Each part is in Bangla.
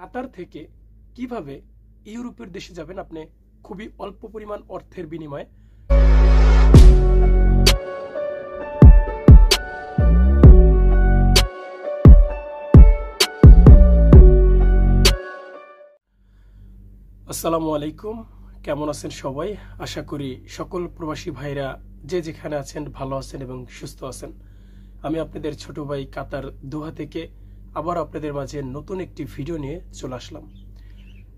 কাতার থেকে কিভাবে ইউরোপের দেশে যাবেন আপনি খুবই অল্প পরিমাণ অর্থের বিনিময়ে। আসসালামু আলাইকুম, কেমন আছেন সবাই? আশা করি সকল প্রবাসী ভাইরা যে যেখানে আছেন ভালো আছেন এবং সুস্থ আছেন। আমি আপনাদের ছোট ভাই কাতার দোহা থেকে আবার আপনাদের মাঝে নতুন একটি ভিডিও নিয়ে চলে আসলাম।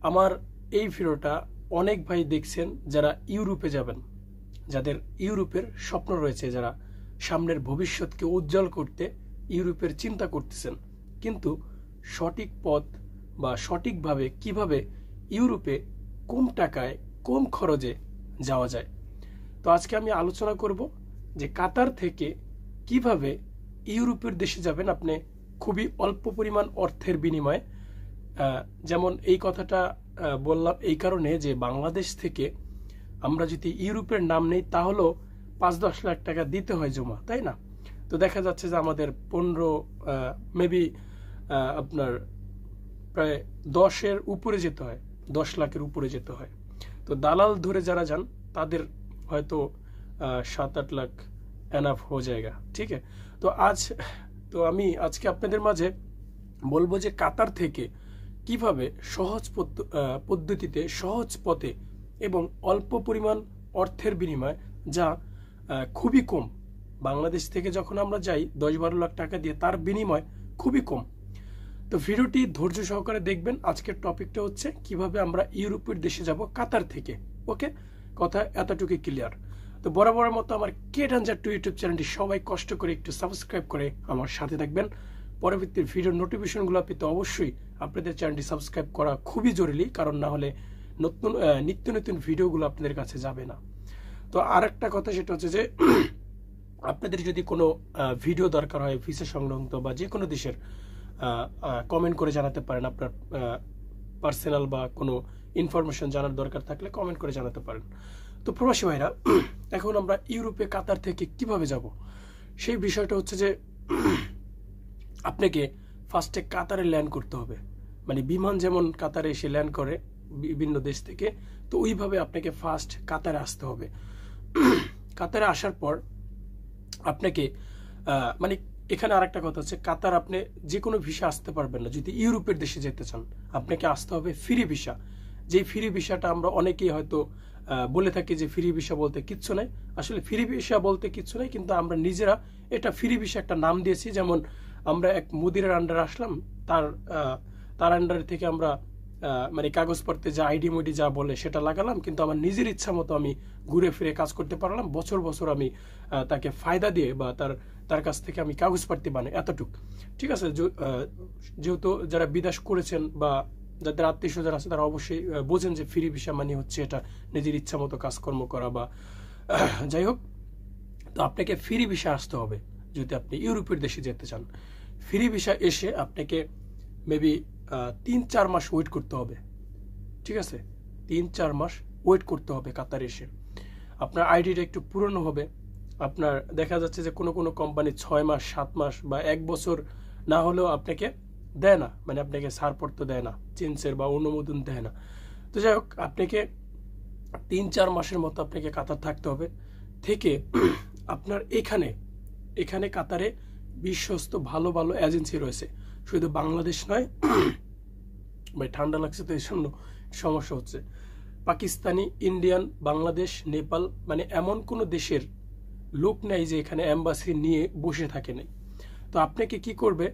আমার এই ভিডিওটা অনেক ভাই দেখছেন যারা ইউরোপে যাবেন, যাদের ইউরোপের স্বপ্ন রয়েছে, যারা সামনের ভবিষ্যৎকে উজ্জ্বল করতে ইউরোপের চিন্তা করতেছেন, কিন্তু সঠিক পথ বা সঠিকভাবে কিভাবে ইউরোপে কম টাকায় কম খরচে যাওয়া যায়। তো আজকে আমি আলোচনা করব যে কাতার থেকে কিভাবে ইউরোপের দেশে যাবেন আপনি খুবই অল্প পরিমাণ অর্থের বিনিময়ে। যেমন এই কথাটা বললাম এই কারণে যে বাংলাদেশ থেকে আমরা যদি ইউরোপের নাম নেই তাহলেও 5-10 লাখ টাকা দিতে হয় জমা, তাই না? তো দেখা যাচ্ছে যে আমাদের 15 মেবি আপনার প্রায় 10-এর উপরে যেতে হয়, 10 লাখের উপরে যেতে হয়। তো দালাল ধরে যারা যান তাদের হয়তো 7-8 লাখ এনাফ হয়ে যায়গা, ঠিক আছে? তো আমি আজকে আপনাদের মাঝে বলবো যে কাতার থেকে কিভাবে সহজ পদ্ধতিতে সহজ পথে এবং অল্প পরিমাণ অর্থের বিনিময়, যা খুবই কম, বাংলাদেশ থেকে যখন আমরা যাই 10-12 লাখ টাকা দিয়ে, তার বিনিময় খুবই কম। তো ভিডিওটি ধৈর্য সহকারে দেখবেন। আজকের টপিকটা হচ্ছে কিভাবে আমরা ইউরোপের দেশে যাব কাতার থেকে। ওকে, কথা এতটুকু ক্লিয়ার। তো বরাবরের মতো আমার কে ডেঞ্জার টু ইউটিউব চ্যানেলটি সবাই কষ্ট করে একটু সাবস্ক্রাইব করে আমার সাথে থাকবেন। পরবর্তী ভিডিওর নোটিফিকেশনগুলো পেতে অবশ্যই আপনাদের চ্যানেলটি সাবস্ক্রাইব করা খুবই জরুরি, কারণ না হলে নিত্য নতুন ভিডিওগুলো আপনাদের কাছে যাবে না। তো আর একটা কথা, সেটা হচ্ছে যে আপনাদের যদি কোনো ভিডিও দরকার হয় ভিসা সংক্রান্ত বা যে কোনো দেশের, কমেন্ট করে জানাতে পারেন। আপনার পার্সোনাল বা কোনো ইনফরমেশন জানার দরকার থাকলে কমেন্ট করে জানাতে পারেন। তো প্রবাসী ভাইরা, এখন আমরা ইউরোপে কাতার থেকে কিভাবে যাব সেই বিষয়টা হচ্ছে যে আপনাকে ফার্স্টে কাতারে ল্যান্ড করতে হবে। মানে বিমান যেমন কাতারে এসে ল্যান্ড করে বিভিন্ন দেশ থেকে, তো ওইভাবে আপনাকে ফার্স্ট কাতারে আসতে হবে। কাতারে আসার পর আপনাকে মানে এখানে আরেকটা কথা হচ্ছে, কাতার আপনি যে কোনো ভিসা আসতে পারবেন না। যদি ইউরোপের দেশে যেতে চান আপনাকে আসতে হবে ফ্রি ভিসা। যে ফ্রি ভিসাটা আমরা অনেকেই হয়তো বলে থাকি যে ফ্রি ভিসা বলতে কিচ্ছু নাই। আসলে ফ্রি ভিসা বলতে কিচ্ছু নাই, কিন্তু আমরা নিজেরা এটা ফ্রি ভিসা একটা নাম দিয়েছি। যেমন আমরা এক মুদিরের আন্ডারে আসলাম, তার আন্ডার থেকে আমরা মানে কাগজপত্রে যা আইডি মুডি যা বলে সেটা লাগালাম, কিন্তু আমার নিজের ইচ্ছা মতো আমি ঘুরে ফিরে কাজ করতে পারলাম। বছর বছর আমি তাকে ফায়দা দিয়ে বা তার কাছ থেকে আমি কাগজপত্র বানাই, এতটুক, ঠিক আছে? যেহেতু যারা বিদেশ করেছেন বা যাদের আত্মীয় স্বজন আছে তারা অবশ্যই বোঝেন যে ফ্রি ভিসা মানে হচ্ছে এটা নিজের ইচ্ছা মতো কাজকর্ম করা বা যাই হোক। তো আপনাকে ফ্রি ভিসা আসতে হবে যদি আপনি ইউরোপের দেশে যেতে চান। ফ্রি ভিসা এসে আপনাকে মেবি 3-4 মাস ওয়েট করতে হবে, ঠিক আছে? 3-4 মাস ওয়েট করতে হবে কাতারে এসে। আপনার আইডিটা একটু পুরনো হবে। আপনার দেখা যাচ্ছে যে কোনো কোনো কোম্পানি 6 মাস 7 মাস বা 1 বছর না হলেও আপনাকে দেয় না, মানে আপনাকে ছাড়পত্র দেয় না, চেঞ্জের বা অনুমোদন দেয় না। তো যাই হোক, আপনাকে 3-4 মাসের মতো আপনাকে কাতার থাকতে হবে। থেকে আপনার এখানে কাতারে বিশ্বস্ত ভালো ভালো এজেন্সি রয়েছে, শুধু বাংলাদেশ নয়। ভাই ঠান্ডা লাগছে তো এই জন্য সমস্যা হচ্ছে। পাকিস্তানি, ইন্ডিয়ান, বাংলাদেশ, নেপাল, মানে এমন কোনো দেশের লোক নেই যে এখানে এম্বাসি নিয়ে বসে থাকে নাই। তো আপনাকে কি করবে,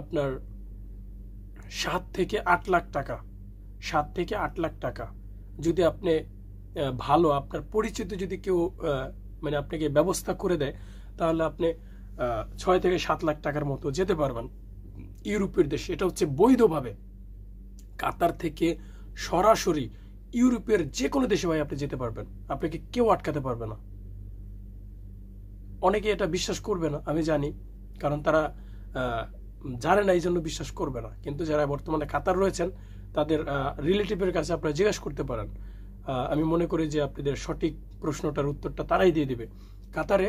আপনার 7 থেকে 8 লাখ টাকা যদি আপনি ভালো আপনার পরিচিত যদি কেউ মানে আপনাকে ব্যবস্থা করে দেয়, তাহলে আপনি 6 থেকে 7 লাখ টাকার মতো যেতে পারবেন ইউরোপের দেশে। এটা হচ্ছে বৈধভাবে কাতার থেকে সরাসরি ইউরোপের যে কোনো দেশে ভাই আপনি যেতে পারবেন, আপনাকে কেউ আটকাতে পারবে না। অনেকে এটা বিশ্বাস করবে না, আমি জানি, কারণ তারা জানে না, এই জন্য বিশ্বাস করবে না। কিন্তু যারা বর্তমানে কাতার রয়েছেন তাদের রিলেটিভের কাছে আপনারা জিজ্ঞাসা করতে পারেন। আমি মনে করি যে আপনাদের সঠিক প্রশ্নটার উত্তরটা তারাই দিয়ে দিবে। কাতারে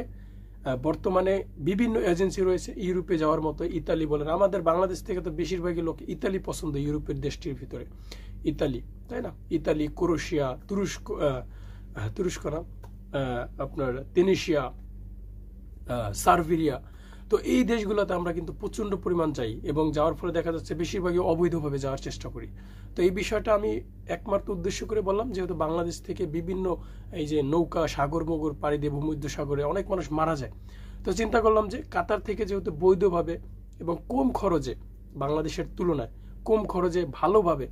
বর্তমানে বিভিন্ন এজেন্সি রয়েছে ইউরোপে যাওয়ার মতো। ইতালি বলেন, আমাদের বাংলাদেশ থেকে তো বেশিরভাগই লোক ইতালি পছন্দ, ইউরোপের দেশটির ভিতরে ইতালি, তাই না? ইতালি, ক্রোয়েশিয়া, তুরস্ক না, আপনার তিউনিসিয়া, সার্বিয়া। তো এই দেশগুলোতে আমরা কিন্তু প্রচন্ড পরিমাণ যাই এবং যাওয়ার ফলে দেখা যাচ্ছে বেশিরভাগই অবৈধভাবে যাওয়ার চেষ্টা করি। তো এই বিষয়টা আমি একমাত্র উদ্দেশ্য করে বললাম, যেহেতু বাংলাদেশ থেকে বিভিন্ন এই যে নৌকা সাগর মগর পাড়ি দিয়ে ভূমধ্য সাগরে অনেক মানুষ মারা যায়। তো চিন্তা করলাম যে কাতার থেকে যেহেতু বৈধভাবে এবং কম খরচে, বাংলাদেশের তুলনায় কম খরচে ভালোভাবে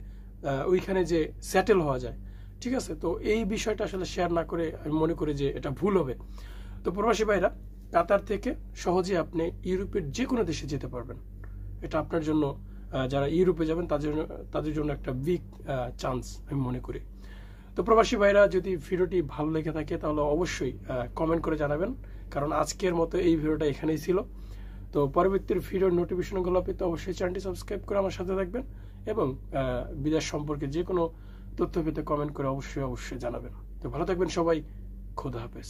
ওইখানে যে সেটেল হওয়া যায়, ঠিক আছে? তো এই বিষয়টা আসলে শেয়ার না করে আমি মনে করি যে এটা ভুল হবে। তো প্রবাসী ভাইরা, কাতার থেকে সহজে আপনি ইউরোপের যে কোনো দেশে যেতে পারবেন। এটা আপনার জন্য, যারা ইউরোপে যাবেন তাদের জন্য একটা বিগ চান্স আমি মনে করি। তো প্রবাসী ভাইরা, যদি ভিডিওটি ভালো লেগে থাকে তাহলে অবশ্যই কমেন্ট করে জানাবেন, কারণ আজকের মতো এই ভিডিওটা এখানেই ছিল। তো পরবর্তী ভিডিওর নোটিফিকেশনগুলো পেতে অবশ্যই চ্যানেলটি সাবস্ক্রাইব করে আমার সাথে থাকবেন এবং বিদেশ সম্পর্কে যে কোনো তথ্য পেতে কমেন্ট করে অবশ্যই জানাবেন। তো ভালো থাকবেন সবাই, খোদা হাফেজ।